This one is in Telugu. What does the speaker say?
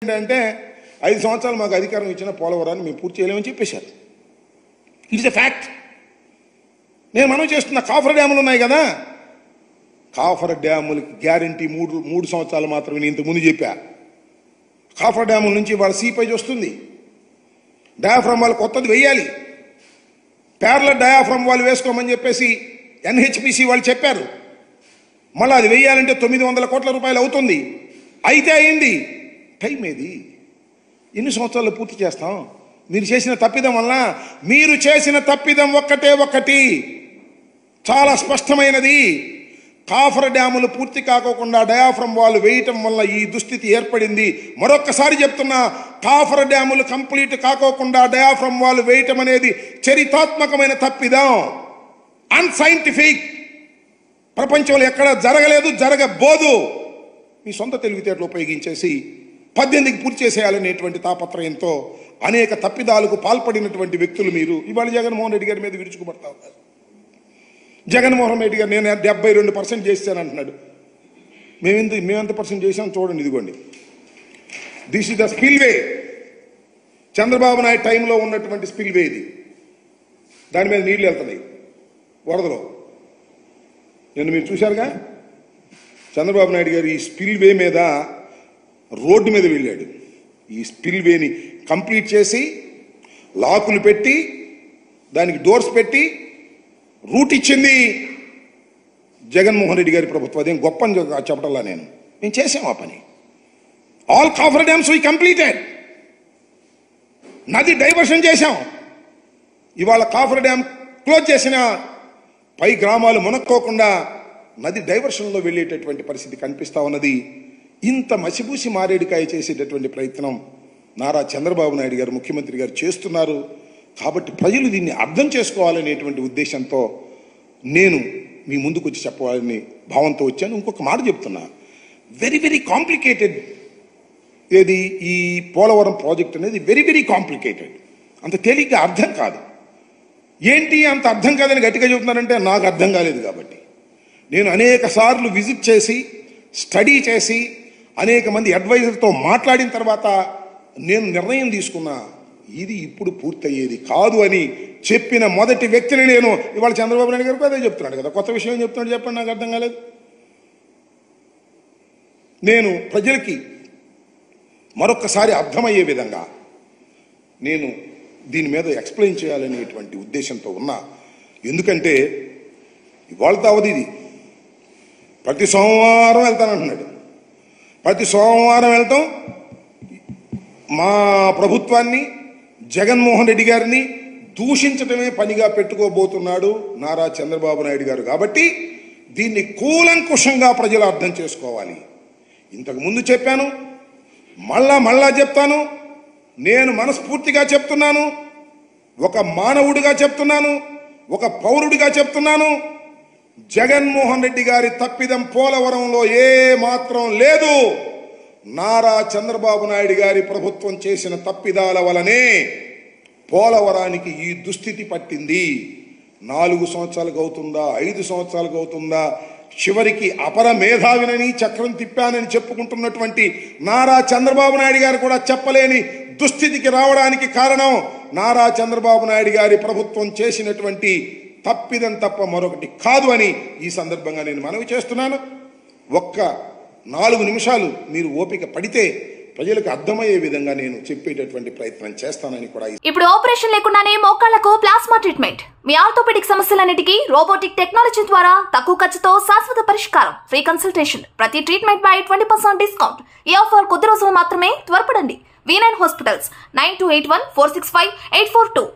ఏంటంటే 5 సంవత్సరాలు మాకు అధికారం ఇచ్చిన పోలవరాన్ని మేము పూర్తి చేయలేమని చెప్పేశారు. It's a fact. నేను మనం చేస్తున్న కాఫర్ డ్యాములు ఉన్నాయి కదా, కాఫర్ డ్యాములకి గ్యారంటీ మూడు సంవత్సరాలు మాత్రమే. నేను ఇంతకుముందు చెప్పా, కాఫర్ డ్యాముల నుంచి వాళ్ళ సీపేజ్ వస్తుంది. డయాఫ్రమ్ వాళ్ళు కొత్తది వేయాలి, ప్యారలల్ డయాఫ్రమ్ వాళ్ళు వేసుకోమని చెప్పేసి ఎన్హెచ్పిసి వాళ్ళు చెప్పారు. మళ్ళీ అది వేయాలంటే 900 కోట్ల రూపాయలు అవుతుంది. అయితే అయింది. టైం ఏది? ఎన్ని సంవత్సరాలు పూర్తి చేస్తాం? మీరు చేసిన తప్పిదం వల్ల, మీరు చేసిన తప్పిదం ఒక్కటి చాలా స్పష్టమైనది. కాఫర్ డ్యాములు పూర్తి కాకోకుండా డయాఫ్రమ్ వాళ్ళు వేయటం వల్ల ఈ దుస్థితి ఏర్పడింది. మరొక్కసారి చెప్తున్నా, కాఫర్ డ్యాములు కంప్లీట్ కాకోకుండా డయాఫ్రమ్ వాళ్ళు వేయటం అనేది చరిత్రాత్మకమైన తప్పిదం, అన్సైంటిఫిక్. ప్రపంచంలో ఎక్కడ జరగలేదు, జరగబోదు. మీ సొంత తెలివితేటలు ఉపయోగించేసి 18కి పూర్తి చేసేయాలనేటువంటి తాపత్రయంతో అనేక తప్పిదాలకు పాల్పడినటువంటి వ్యక్తులు మీరు. ఇవాళ జగన్మోహన్ రెడ్డి గారి మీద విరుచుకుపడతా ఉన్నారు. జగన్మోహన్ రెడ్డి గారు నేను 72% చేశాను అంటున్నాడు. మేమెంత పర్సెంట్ చేసాం చూడండి, ఇదిగోండి. This is the spillway. Chandrababu Naidu టైంలో ఉన్నటువంటి స్పిల్వే ఇది. దాని మీద నీళ్లు వెళ్తున్నాయి వరదలో. నిన్న మీరు చూశారుగా, చంద్రబాబు నాయుడు గారు ఈ స్పిల్వే మీద రోడ్డు మీద వెళ్ళాడు. ఈ స్పిల్వేని కంప్లీట్ చేసి లాకులు పెట్టి దానికి డోర్స్ పెట్టి రూట్ ఇచ్చింది జగన్మోహన్ రెడ్డి గారి ప్రభుత్వం. అదేం గొప్ప అని చెప్పటల్లా మేము చేసాం ఆ పని. All coffer dams we completed. నది డైవర్షన్ చేశాం. ఇవాళ కాఫర్ డ్యామ్ క్లోజ్ చేసిన పై గ్రామాలు మునక్కోకుండా నది డైవర్షన్లో వెళ్ళేటటువంటి పరిస్థితి కనిపిస్తా ఉన్నది. ఇంత మసిబూసి మారేడుకాయ చేసేటటువంటి ప్రయత్నం నారా చంద్రబాబు నాయుడు గారు, ముఖ్యమంత్రి గారు చేస్తున్నారు. కాబట్టి ప్రజలు దీన్ని అర్థం చేసుకోవాలనేటువంటి ఉద్దేశంతో నేను మీ ముందుకు వచ్చి చెప్పాలని భావంతో వచ్చాను. ఇంకొక మాట చెప్తున్నా, వెరీ వెరీ కాంప్లికేటెడ్. ఏది ఈ పోలవరం ప్రాజెక్ట్ అనేది వెరీ వెరీ కాంప్లికేటెడ్. అంత తేలిగ్గా అర్థం కాదు. ఏంటి అంత అర్థం కాదని గట్టిగా చెబుతున్నారంటే నాకు అర్థం కాలేదు. కాబట్టి నేను అనేక సార్లు విజిట్ చేసి, స్టడీ చేసి, అనేక మంది అడ్వైజర్తో మాట్లాడిన తర్వాత నేను నిర్ణయం తీసుకున్నా, ఇది ఇప్పుడు పూర్తయ్యేది కాదు అని చెప్పిన మొదటి వ్యక్తిని నేను. ఇవాళ చంద్రబాబు నాయుడు గారికి అదే చెప్తున్నాడు కదా, కొత్త విషయం చెప్తున్నాడు. చెప్పండి, నాకు అర్థం కాలేదు. నేను ప్రజలకి మరొక్కసారి అర్థమయ్యే విధంగా నేను దీని మీద ఎక్స్ప్లెయిన్ చేయాలనేటువంటి ఉద్దేశంతో ఉన్నా. ఎందుకంటే ఇవాళతో అవధి ఇది. ప్రతి సోమవారం వెళ్తానంటున్నాడు. ప్రతి సోమవారం వెళ్తాం. మా ప్రభుత్వాన్ని, జగన్మోహన్ రెడ్డి గారిని దూషించడమే పనిగా పెట్టుకోబోతున్నాడు నారా చంద్రబాబు నాయుడు గారు. కాబట్టి దీన్ని కూలంకుషంగా ప్రజలు అర్థం చేసుకోవాలి. ఇంతకు ముందు చెప్పాను, మళ్ళా చెప్తాను. నేను మనస్ఫూర్తిగా చెప్తున్నాను, ఒక మానవుడిగా చెప్తున్నాను, ఒక పౌరుడిగా చెప్తున్నాను. జగన్మోహన్ రెడ్డి గారి తప్పిదం పోలవరంలో ఏ మాత్రం లేదు. నారా చంద్రబాబు నాయుడు గారి ప్రభుత్వం చేసిన తప్పిదాల వలనే పోలవరానికి ఈ దుస్థితి పట్టింది. 4 సంవత్సరాలకు అవుతుందా, 5 సంవత్సరాలకు అవుతుందా? చివరికి అపర మేధావినని, చక్రం తిప్పానని చెప్పుకుంటున్నటువంటి నారా చంద్రబాబు నాయుడు గారు కూడా చెప్పలేని దుస్థితికి రావడానికి కారణం నారా చంద్రబాబు నాయుడు గారి ప్రభుత్వం చేసినటువంటి తప్పిదం తప్ప మరొకటి కాదు అని ఈ సందర్భంగా నేను మనవి చేస్తున్నాను. ఒక్క 4 నిమిషాలు మీరు ఓపిక పడితే ప్రజలకు అర్థమయ్యే విధంగా నేను చెప్పేటటువంటి ప్రయత్నం చేస్తానని కూడా. ఇప్పుడు ఆపరేషన్ లేకుండానే మోకాళ్లకు ప్లాస్మా ట్రీట్మెంట్. మీ ఆర్థోపెడిక్ సమస్యలన్నిటికీ రోబోటిక్ టెక్నాలజీ ద్వారా తక్కువ ఖర్చుతో శాశ్వత పరిష్కారం. Free consultation. ప్రతి ట్రీట్మెంట్ పై 20% డిస్కౌంట్. ఈ ఆఫర్ కొద్ది రోజులు మాత్రమే. త్వరపడండి. V9 hospitals 9281465842.